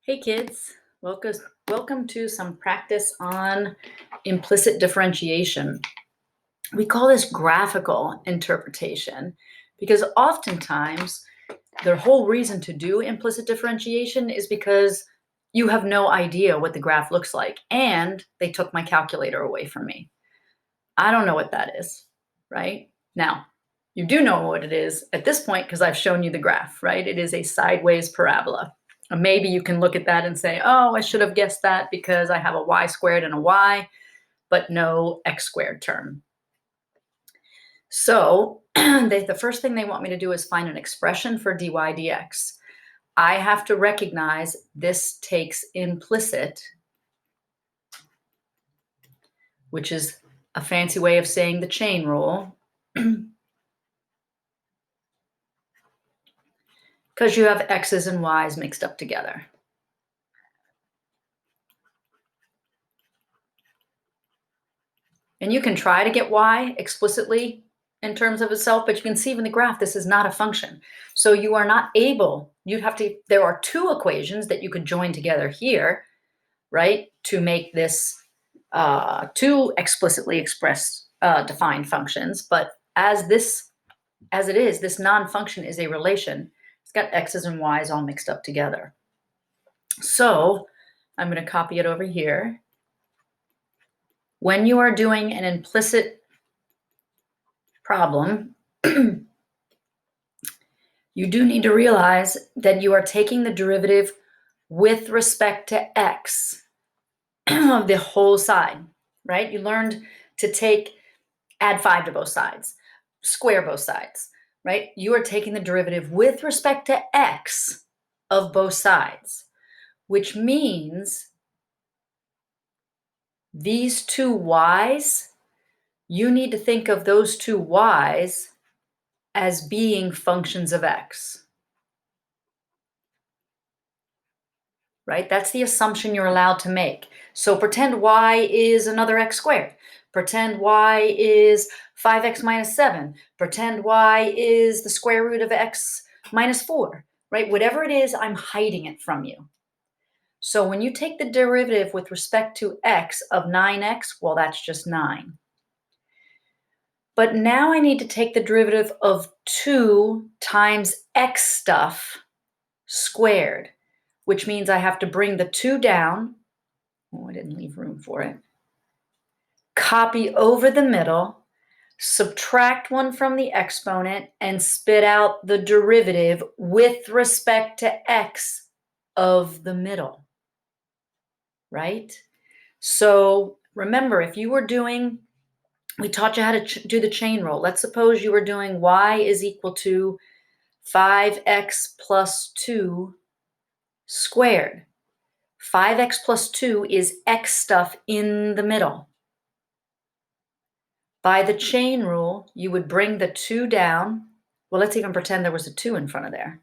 Hey kids, welcome to some practice on implicit differentiation. We call this graphical interpretation because oftentimes the whole reason to do implicit differentiation is because you have no idea what the graph looks like and they took my calculator away from me. I don't know what that is, right? Now, you do know what it is at this point because I've shown you the graph, right? It is a sideways parabola. Maybe you can look at that and say, oh, I should have guessed that because I have a y squared and a y, but no x squared term. So the first thing they want me to do is find an expression for dy dx. I have to recognize this takes implicit, which is a fancy way of saying the chain rule, because you have x's and y's mixed up together. And you can try to get y explicitly in terms of itself, but you can see in the graph, this is not a function. So you are not able, there are two equations that you could join together here, right? To make this two explicitly expressed defined functions. But as it is, this non-function is a relation. It's got x's and y's all mixed up together. So I'm going to copy it over here. When you are doing an implicit problem, you do need to realize that you are taking the derivative with respect to x of the whole side, right? You learned to add 5 to both sides, square both sides, right? You are taking the derivative with respect to x of both sides, which means these two y's, you need to think of those two y's as being functions of x, right? That's the assumption you're allowed to make. So pretend y is another x squared. Pretend y is 5x minus 7. Pretend y is the square root of x minus 4, right? Whatever it is, I'm hiding it from you. So when you take the derivative with respect to x of 9x, well, that's just 9. But now I need to take the derivative of 2 times x stuff squared, which means I have to bring the 2 down. Oh, I didn't leave room for it. Copy over the middle, subtract 1 from the exponent, and spit out the derivative with respect to x of the middle, right? So remember, if you were doing, we taught you how to do the chain rule. Let's suppose you were doing y is equal to 5x plus 2 squared. 5x plus 2 is x stuff in the middle. By the chain rule, you would bring the 2 down. Well, let's even pretend there was a 2 in front of there.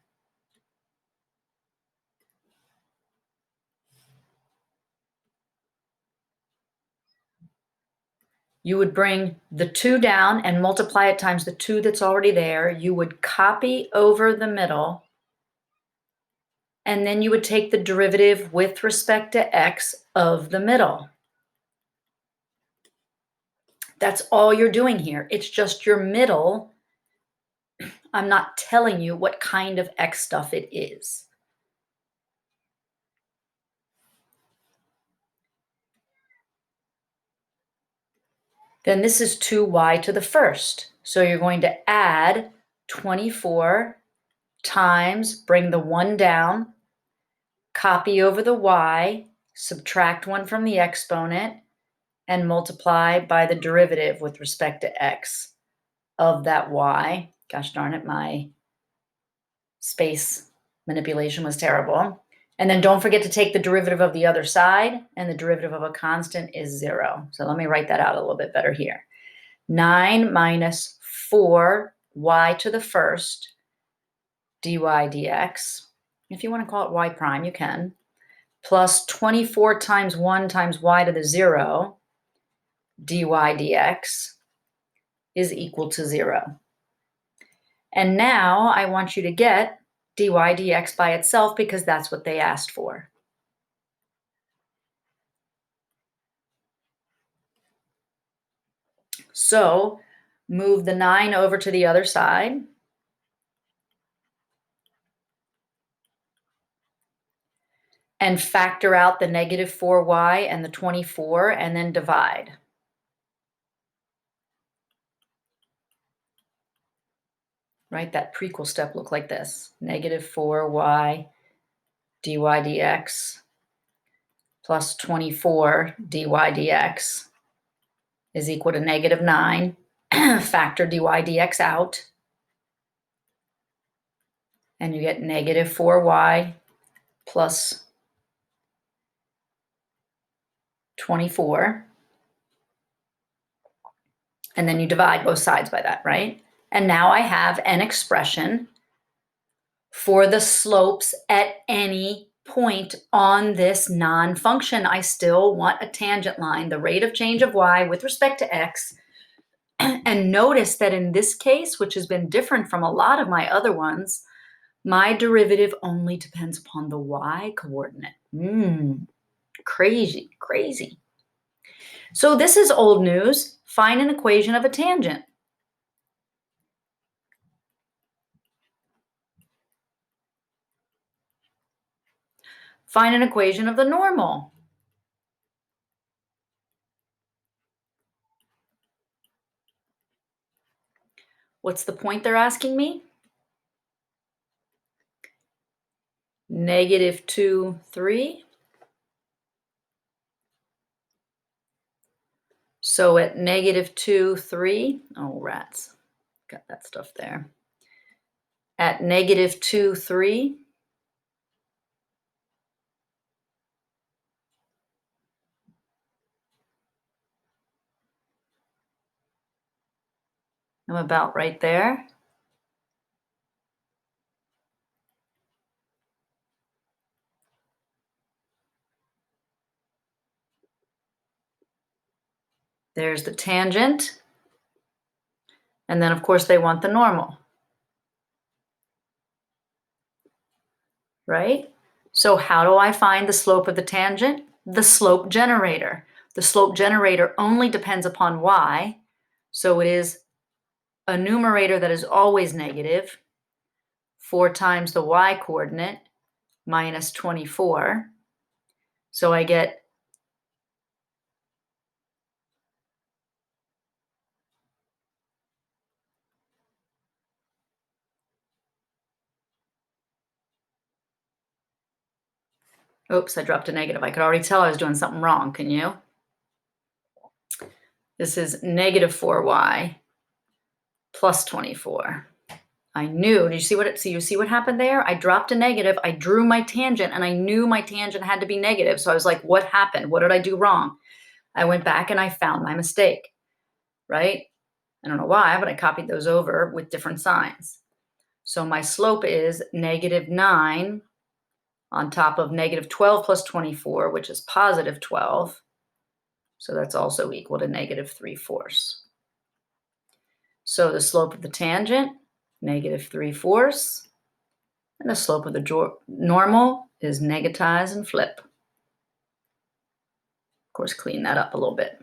You would bring the 2 down and multiply it times the 2 that's already there. You would copy over the middle, and then you would take the derivative with respect to x of the middle. That's all you're doing here. It's just your middle. I'm not telling you what kind of x stuff it is. Then this is 2y to the first. So you're going to add 24 times, bring the 1 down, copy over the y, subtract 1 from the exponent, and multiply by the derivative with respect to x of that y. Gosh darn it, my space manipulation was terrible. And then don't forget to take the derivative of the other side, and the derivative of a constant is 0. So let me write that out a little bit better here. 9 minus 4y to the first dy dx. If you want to call it y prime, you can. Plus 24 times 1 times y to the 0 dy dx is equal to 0. And now I want you to get dy dx by itself because that's what they asked for. So move the 9 over to the other side. And factor out the negative 4y and the 24 and then divide. Right, that prequel step looked like this. Negative 4y dy dx plus 24 dy dx is equal to negative 9. Factor dy dx out. And you get negative 4y plus 24. And then you divide both sides by that, right? And now I have an expression for the slopes at any point on this non-function. I still want a tangent line, the rate of change of y with respect to x. And notice that in this case, which has been different from a lot of my other ones, my derivative only depends upon the y coordinate. Crazy, crazy. So this is old news. Find an equation of a tangent. Find an equation of the normal. What's the point they're asking me? Negative 2, 3. So at negative 2, 3, oh, rats, got that stuff there. At negative 2, 3, I'm about right there. There's the tangent. And then, of course, they want the normal. Right? So how do I find the slope of the tangent? The slope generator. The slope generator only depends upon y. So it is a numerator that is always negative, 4 times the y coordinate minus 24. So I get oops, I dropped a negative. I could already tell I was doing something wrong. Can you? This is negative 4y plus 24. I knew. Did you see what you see what happened there? I dropped a negative. I drew my tangent, and I knew my tangent had to be negative. So I was like, what happened? What did I do wrong? I went back and I found my mistake, right? I don't know why, but I copied those over with different signs. So my slope is negative 9 on top of negative 12 plus 24, which is positive 12. So that's also equal to negative 3/4. So the slope of the tangent, negative 3/4. And the slope of the normal is negatize and flip. Of course, clean that up a little bit.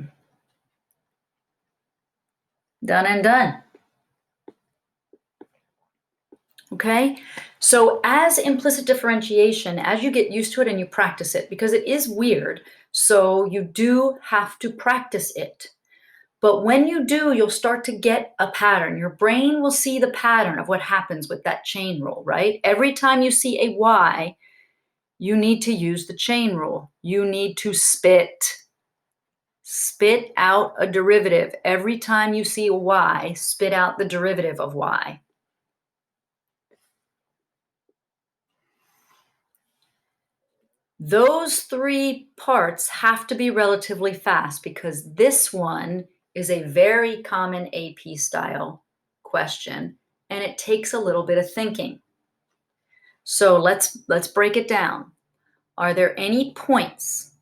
Done and done. Okay, so as implicit differentiation, as you get used to it and you practice it, because it is weird, so you do have to practice it. But when you do, you'll start to get a pattern. Your brain will see the pattern of what happens with that chain rule, right? Every time you see a y, you need to use the chain rule. You need to spit out a derivative. Every time you see a y, spit out the derivative of y. Those 3 parts have to be relatively fast because this one is a very common AP style question, and it takes a little bit of thinking. So let's break it down. Are there any points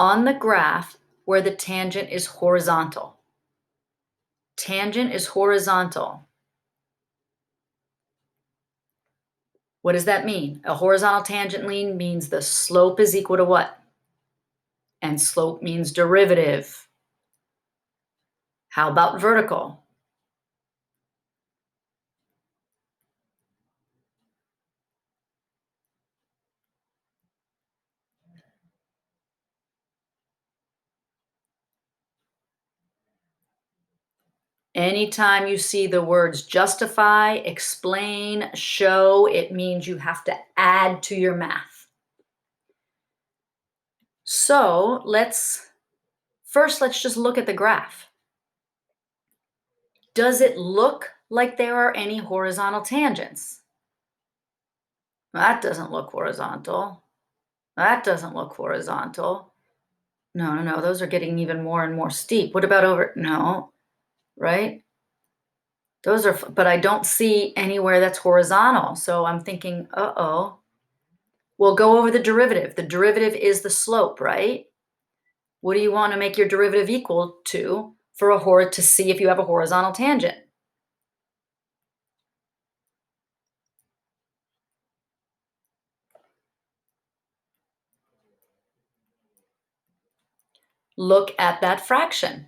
on the graph where the tangent is horizontal? Tangent is horizontal. What does that mean? A horizontal tangent line means the slope is equal to what? And slope means derivative. How about vertical? Anytime you see the words justify, explain, show, it means you have to add to your math. So let's just look at the graph. Does it look like there are any horizontal tangents? That doesn't look horizontal. That doesn't look horizontal. No, those are getting even more and more steep. What about over? No, right? Those are, but I don't see anywhere that's horizontal. So I'm thinking, uh-oh. We'll go over the derivative. The derivative is the slope, right? What do you want to make your derivative equal to to see if you have a horizontal tangent? Look at that fraction.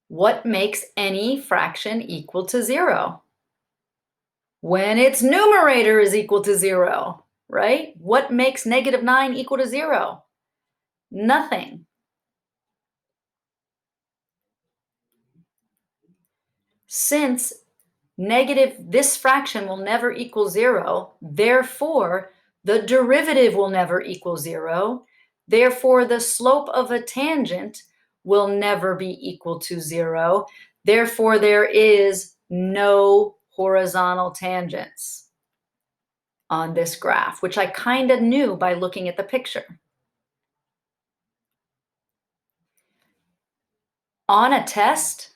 What makes any fraction equal to 0? When its numerator is equal to 0, right? What makes -9 equal to 0? Nothing. Since this fraction will never equal 0, therefore the derivative will never equal 0. Therefore, the slope of a tangent will never be equal to 0. Therefore, there is no horizontal tangents on this graph, which I kind of knew by looking at the picture. On a test,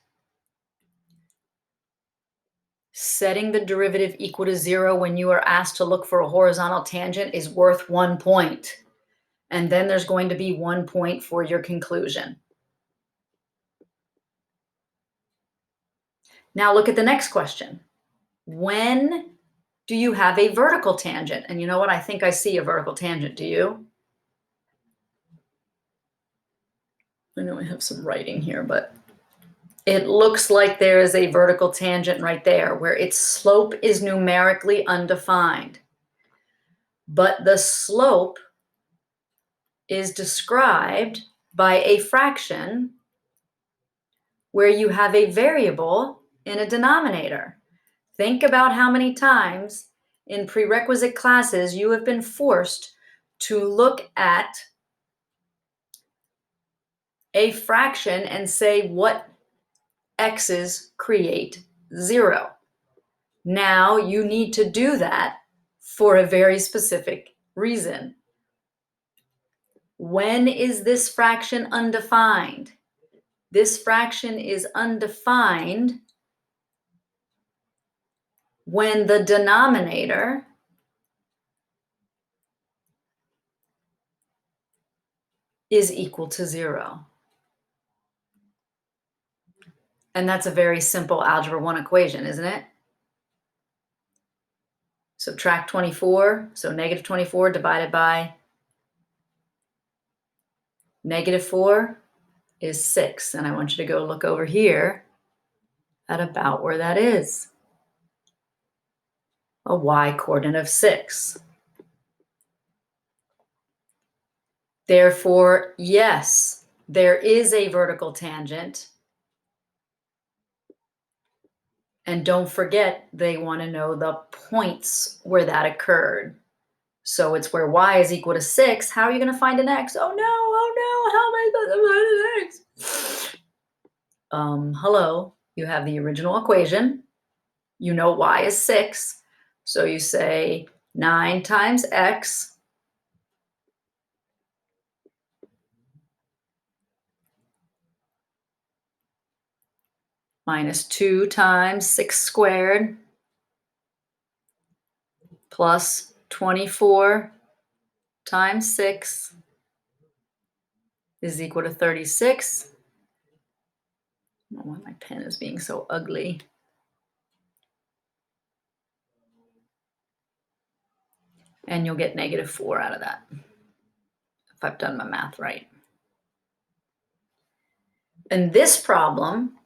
setting the derivative equal to 0 when you are asked to look for a horizontal tangent is worth 1 point. And then there's going to be 1 point for your conclusion. Now look at the next question. When do you have a vertical tangent? And you know what? I think I see a vertical tangent. Do you? I know I have some writing here, but it looks like there is a vertical tangent right there where its slope is numerically undefined. But the slope is described by a fraction where you have a variable in a denominator. Think about how many times in prerequisite classes you have been forced to look at a fraction and say what x's create 0. Now you need to do that for a very specific reason. When is this fraction undefined? This fraction is undefined when the denominator is equal to 0. And that's a very simple algebra 1 equation, isn't it? Subtract 24, so -24 divided by -4 is 6. And I want you to go look over here at about where that is. A y-coordinate of 6. Therefore, yes, there is a vertical tangent. And don't forget, they want to know the points where that occurred. So it's where y is equal to 6. How are you going to find an x? Oh no, how am I supposed to find an x? Hello, you have the original equation. You know y is 6. So you say 9 times x minus 2 times 6 squared plus 24 times 6 is equal to 36. I don't know why my pen is being so ugly. And you'll get -4 out of that, if I've done my math right. In this problem,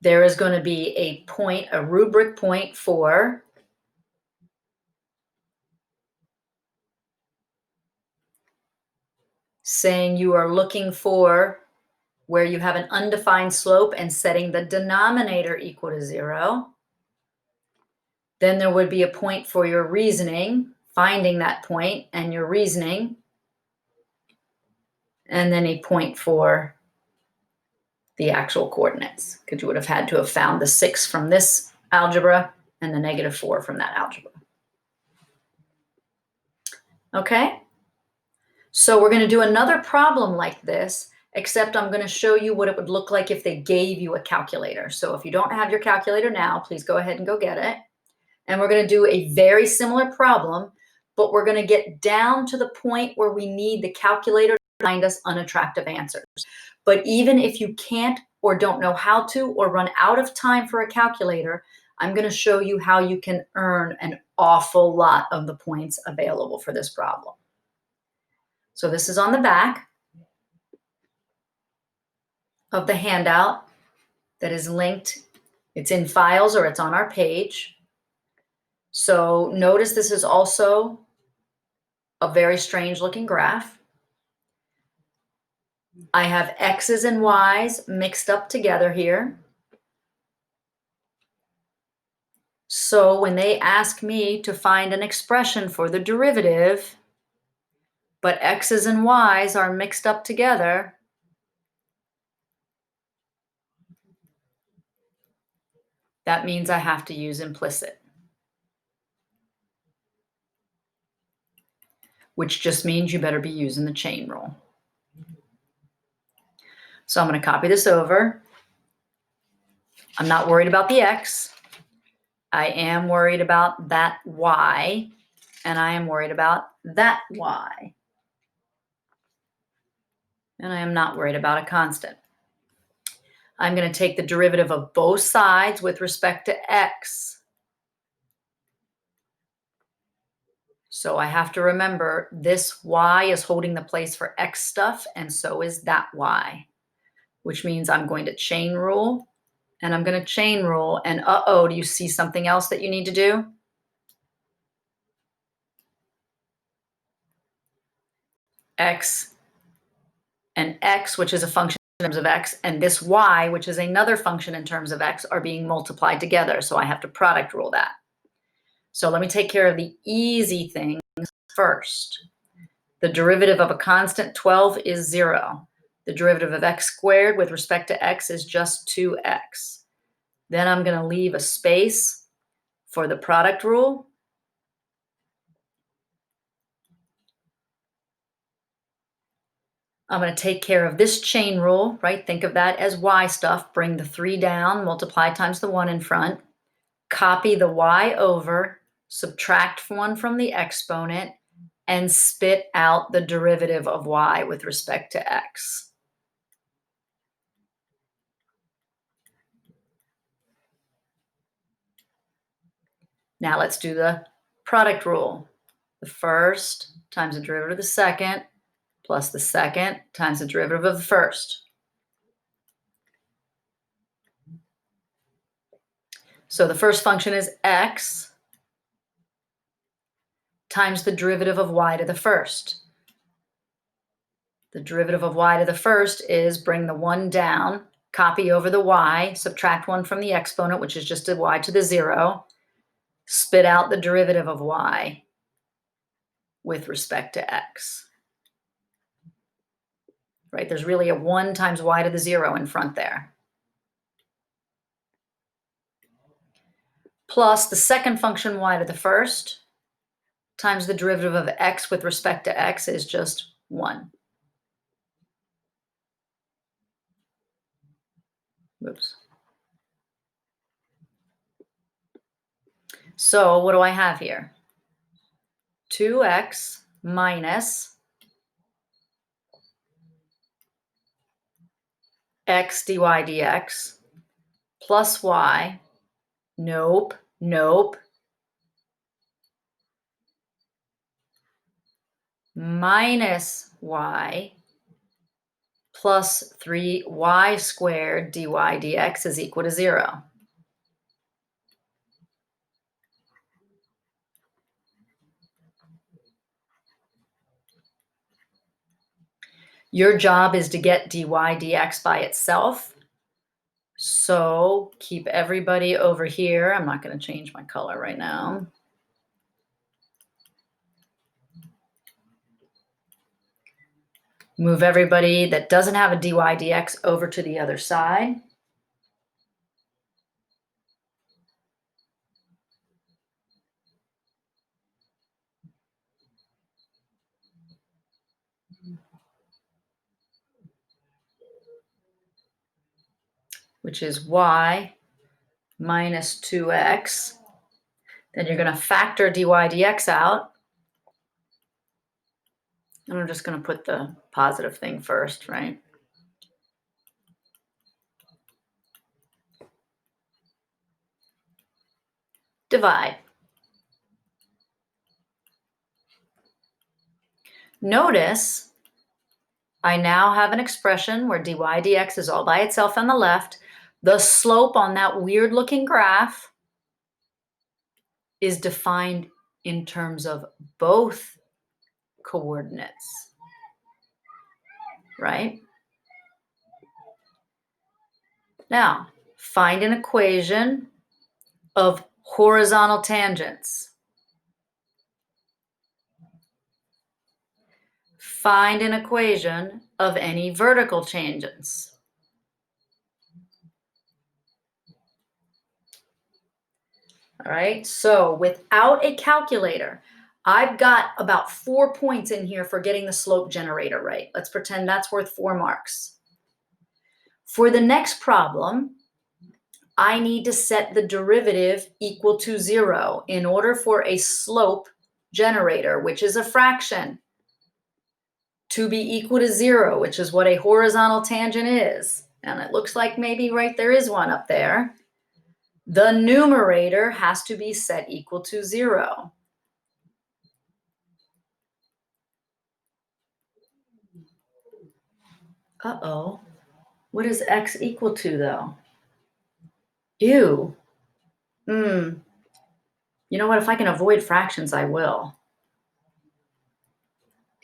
there is going to be a point, a rubric point for saying you are looking for where you have an undefined slope and setting the denominator equal to 0. Then there would be a point for your reasoning, finding that point and your reasoning, and then a point for the actual coordinates, because you would have had to have found the 6 from this algebra and the -4 from that algebra. Okay? So we're going to do another problem like this, except I'm going to show you what it would look like if they gave you a calculator. So if you don't have your calculator now, please go ahead and go get it. And we're going to do a very similar problem, but we're going to get down to the point where we need the calculator to find us unattractive answers. But even if you can't or don't know how to or run out of time for a calculator, I'm going to show you how you can earn an awful lot of the points available for this problem. So this is on the back of the handout that is linked. It's in files or it's on our page. So notice this is also a very strange looking graph. I have X's and Y's mixed up together here. So when they ask me to find an expression for the derivative, but X's and Y's are mixed up together, that means I have to use implicit, which just means you better be using the chain rule. So I'm going to copy this over. I'm not worried about the X. I am worried about that Y, and I am worried about that Y. And I am not worried about a constant. I'm going to take the derivative of both sides with respect to X. So I have to remember this Y is holding the place for X stuff, and so is that Y, which means I'm going to chain rule, and I'm going to chain rule, and uh-oh, do you see something else that you need to do? X and X, which is a function in terms of X, and this Y, which is another function in terms of X, are being multiplied together, so I have to product rule that. So let me take care of the easy things first. The derivative of a constant 12 is 0. The derivative of x squared with respect to x is just 2x. Then I'm going to leave a space for the product rule. I'm going to take care of this chain rule, right? Think of that as y stuff. Bring the 3 down, multiply times the 1 in front. Copy the y over, subtract 1 from the exponent, and spit out the derivative of y with respect to x. Now let's do the product rule. The first times the derivative of the second plus the second times the derivative of the first. So the first function is x times the derivative of y to the first. The derivative of y to the first is bring the 1 down, copy over the y, subtract 1 from the exponent, which is just a y to the 0, spit out the derivative of y with respect to x. Right? There's really a 1 times y to the 0 in front there. Plus the second function y to the first times the derivative of x with respect to x is just 1. Oops. So what do I have here? 2x minus x dy dx plus y, nope, nope, minus y plus 3y squared dy dx is equal to 0. Your job is to get dy dx by itself. So keep everybody over here. I'm not going to change my color right now. Move everybody that doesn't have a dy dx over to the other side. Which is y minus 2x. Then you're going to factor dy dx out. And I'm just going to put the positive thing first, right? Divide. Notice I now have an expression where dy dx is all by itself on the left. The slope on that weird looking graph is defined in terms of both coordinates, right? Now, find an equation of horizontal tangents. Find an equation of any vertical tangents. All right, so without a calculator, I've got about 4 points in here for getting the slope generator right. Let's pretend that's worth 4 marks. For the next problem, I need to set the derivative equal to 0 in order for a slope generator, which is a fraction, to be equal to 0, which is what a horizontal tangent is. And it looks like maybe right there is one up there. The numerator has to be set equal to 0. Uh-oh. What is x equal to, though? Ew. You know what? If I can avoid fractions, I will.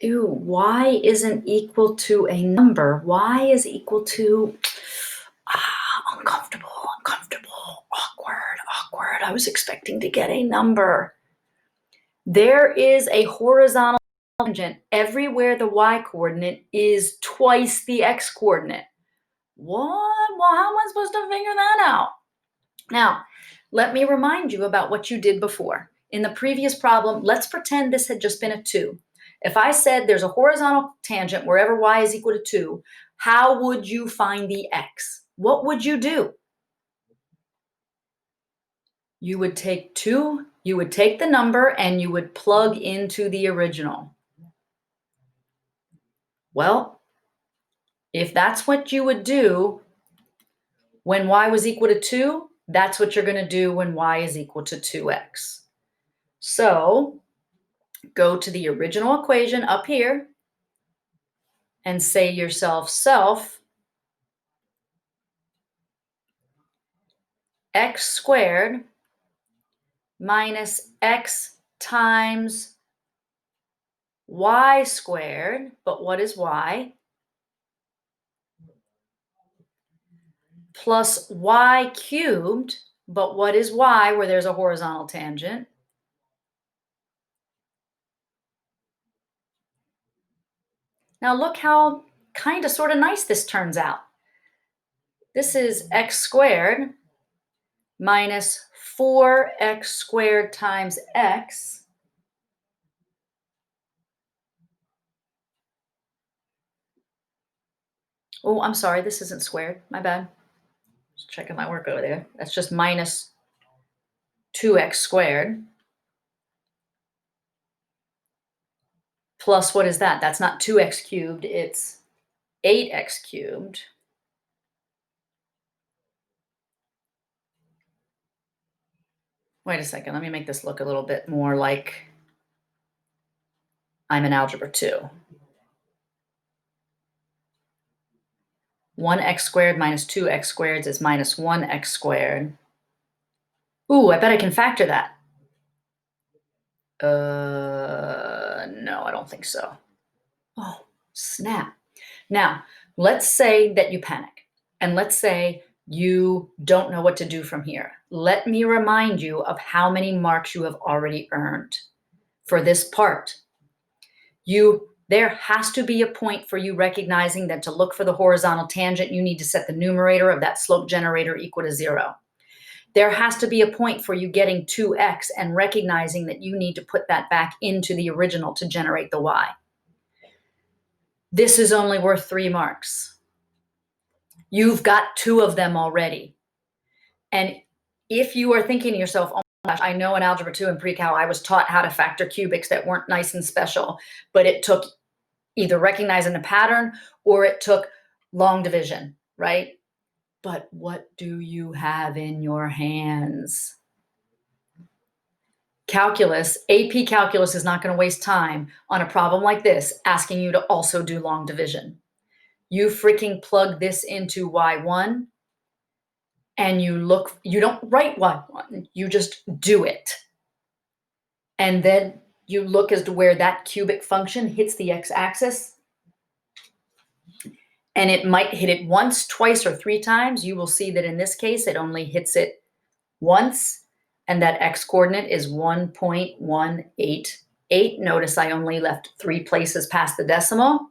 Ew, y isn't equal to a number. Y is equal to uncomfortable, awkward. I was expecting to get a number. There is a horizontal tangent everywhere the y coordinate is twice the x coordinate. What? Well, how am I supposed to figure that out? Now, let me remind you about what you did before. In the previous problem, let's pretend this had just been a 2. If I said there's a horizontal tangent wherever y is equal to 2, how would you find the x? What would you do? You would take 2, you would take the number, and you would plug into the original. Well, if that's what you would do when y was equal to 2, that's what you're going to do when y is equal to 2x. So go to the original equation up here and say yourself, self x squared minus x times y squared, but what is y? Plus y cubed, but what is y where there's a horizontal tangent? Now look how kind of sort of nice this turns out. This is x squared minus 4x squared times x. Oh, I'm sorry, this isn't squared. My bad. Just checking my work over there. That's just minus 2x squared. Plus, what is that? That's not 2x cubed, it's 8x cubed. Wait a second, let me make this look a little bit more like I'm in Algebra 2. 1x squared minus 2x squared is minus 1x squared. Ooh, I bet I can factor that. No, I don't think so. Oh, snap. Now, let's say that you panic, and let's say you don't know what to do from here. Let me remind you of how many marks you have already earned for this part. There has to be a point for you recognizing that to look for the horizontal tangent, you need to set the numerator of that slope generator equal to 0. There has to be a point for you getting 2x and recognizing that you need to put that back into the original to generate the y. This is only worth 3 marks. You've got 2 of them already. And if you are thinking to yourself, oh my gosh, I know in Algebra 2 and Pre-Cal I was taught how to factor cubics that weren't nice and special, but it took either recognizing the pattern or it took long division, right? But what do you have in your hands? Calculus, AP Calculus is not going to waste time on a problem like this asking you to also do long division. You freaking plug this into Y1 and you don't write Y1, you just do it. And then you look as to where that cubic function hits the x-axis. And it might hit it once, twice, or 3 times. You will see that in this case, it only hits it once, and that x-coordinate is 1.188. Notice I only left 3 places past the decimal.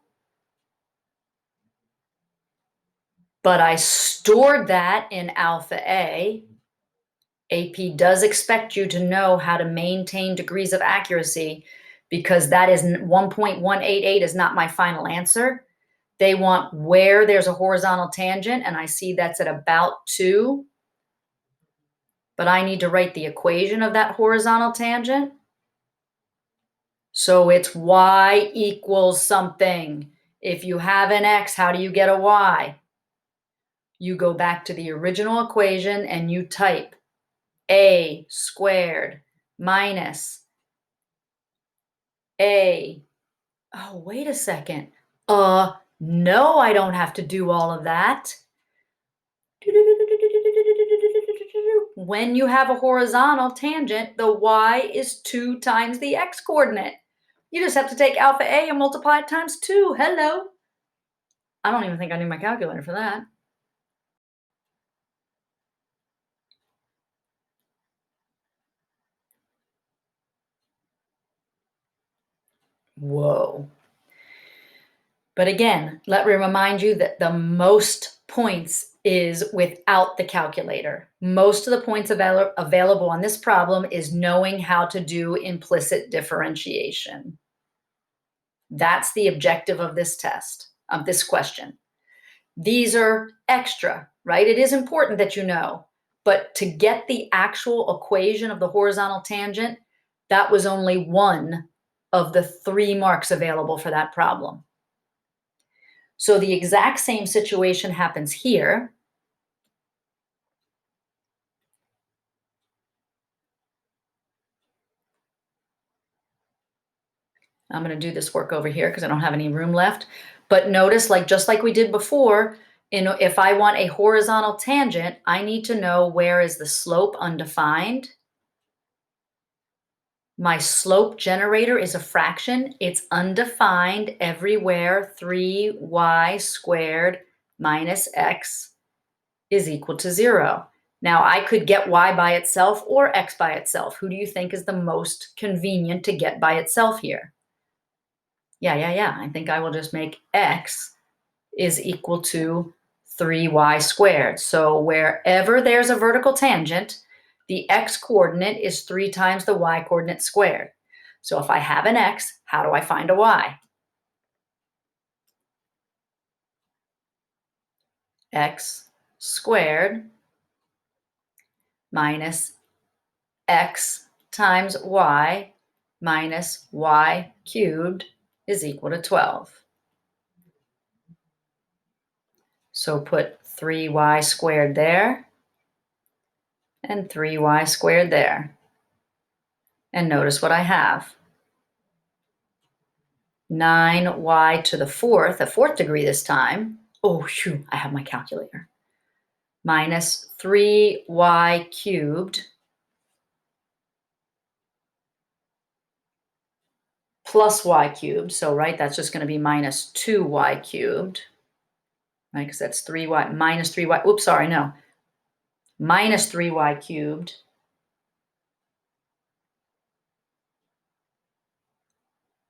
But I stored that in alpha A. AP does expect you to know how to maintain degrees of accuracy because that is 1.188 is not my final answer. They want where there's a horizontal tangent, and I see that's at about 2. But I need to write the equation of that horizontal tangent. So it's y equals something. If you have an x, how do you get a y? You go back to the original equation and you type a squared minus a. Oh, wait a second. No, I don't have to do all of that. When you have a horizontal tangent, the y is 2 times the x coordinate. You just have to take alpha A and multiply it times 2. Hello. I don't even think I need my calculator for that. Whoa. But again, let me remind you that the most points is without the calculator. Most of the points available on this problem is knowing how to do implicit differentiation. That's the objective of this test, of this question. These are extra, right? It is important that you know, but to get the actual equation of the horizontal tangent, that was only 1 of the 3 marks available for that problem. So the exact same situation happens here. I'm going to do this work over here because I don't have any room left. But notice, just like we did before, if I want a horizontal tangent, I need to know where is the slope undefined. My slope generator is a fraction. It's undefined everywhere. 3y squared minus x is equal to 0. Now, I could get y by itself or x by itself. Who do you think is the most convenient to get by itself here? Yeah. I think I will just make x is equal to 3y squared. So wherever there's a vertical tangent, the x-coordinate is 3 times the y-coordinate squared. So if I have an x, how do I find a y? X squared minus x times y minus y cubed is equal to 12. So put 3y squared there and 3y squared there. And notice what I have. 9y to the 4th, a 4th degree this time, Oh, shoot, I have my calculator. Minus 3y cubed plus y cubed. So, right, that's just going to be minus 2y cubed, right? Because that's 3y minus 3y. Oops, sorry, no. Minus 3y cubed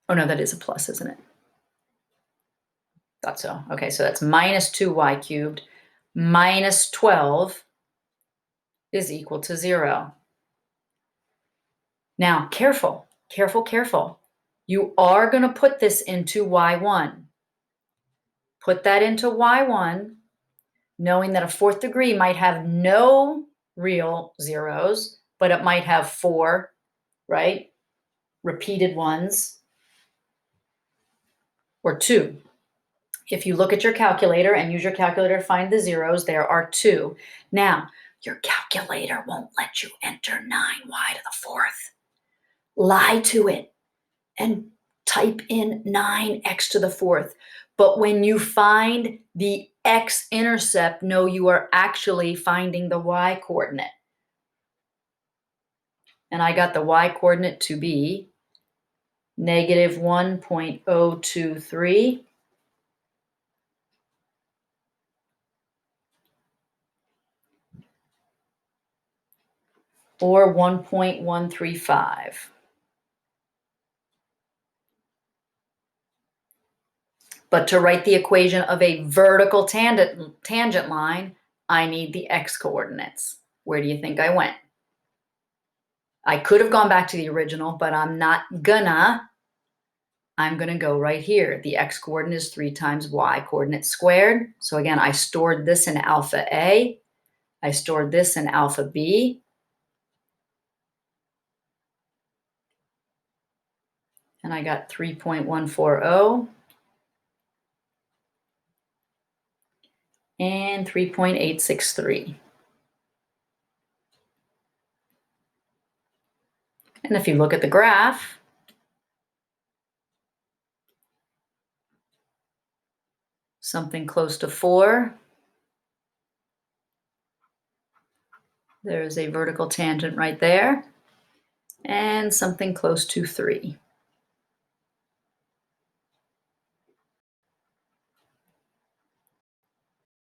oh, no, that is a plus, isn't it? Thought so. Okay, so that's minus 2y cubed minus 12 is equal to 0. Now, careful, careful, careful. You are going to put this into y1. Put that into y1, knowing that a fourth degree might have no real zeros, but it might have 4, right? Repeated ones, or 2. If you look at your calculator and use your calculator to find the zeros, there are 2. Now, your calculator won't let you enter 9y to the 4th. Lie to it and type in 9x to the 4th. But when you find the x-intercept, know you are actually finding the y-coordinate. And I got the y-coordinate to be negative 1.023 or 1.135. But to write the equation of a vertical tangent line, I need the x-coordinates. Where do you think I went? I could have gone back to the original, but I'm not gonna. I'm gonna go right here. The x-coordinate is 3 times y-coordinate squared. So again, I stored this in alpha A. I stored this in alpha B. And I got 3.140 and 3.863. And if you look at the graph, something close to 4. There's a vertical tangent right there. And something close to 3.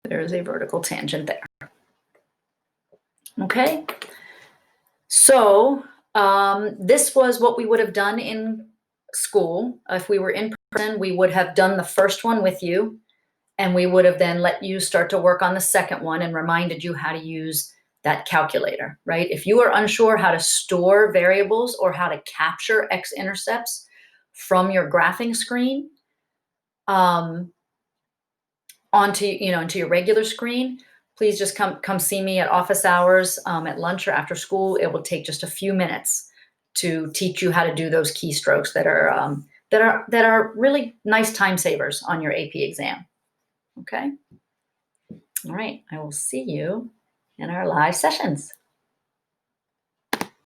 There's a vertical tangent there. Okay. So this was what we would have done in school. If we were in person, we would have done the first one with you, and we would have then let you start to work on the second one and reminded you how to use that calculator, right? If you are unsure how to store variables or how to capture x-intercepts from your graphing screen onto your regular screen, please just come see me at office hours, at lunch or after school. It will take just a few minutes to teach you how to do those keystrokes that are really nice time savers on your AP exam. Okay. All right. I will see you in our live sessions.